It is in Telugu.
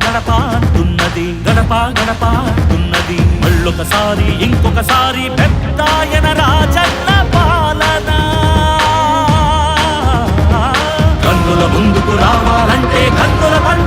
గడప అంటున్నది, గడప గడప అంటున్నది. మళ్ళొకసారి ఇంకొకసారి పెద్దాయన రాజన్న పాలన. కన్నుల ముందుకు రావాలంటే కన్నుల పండు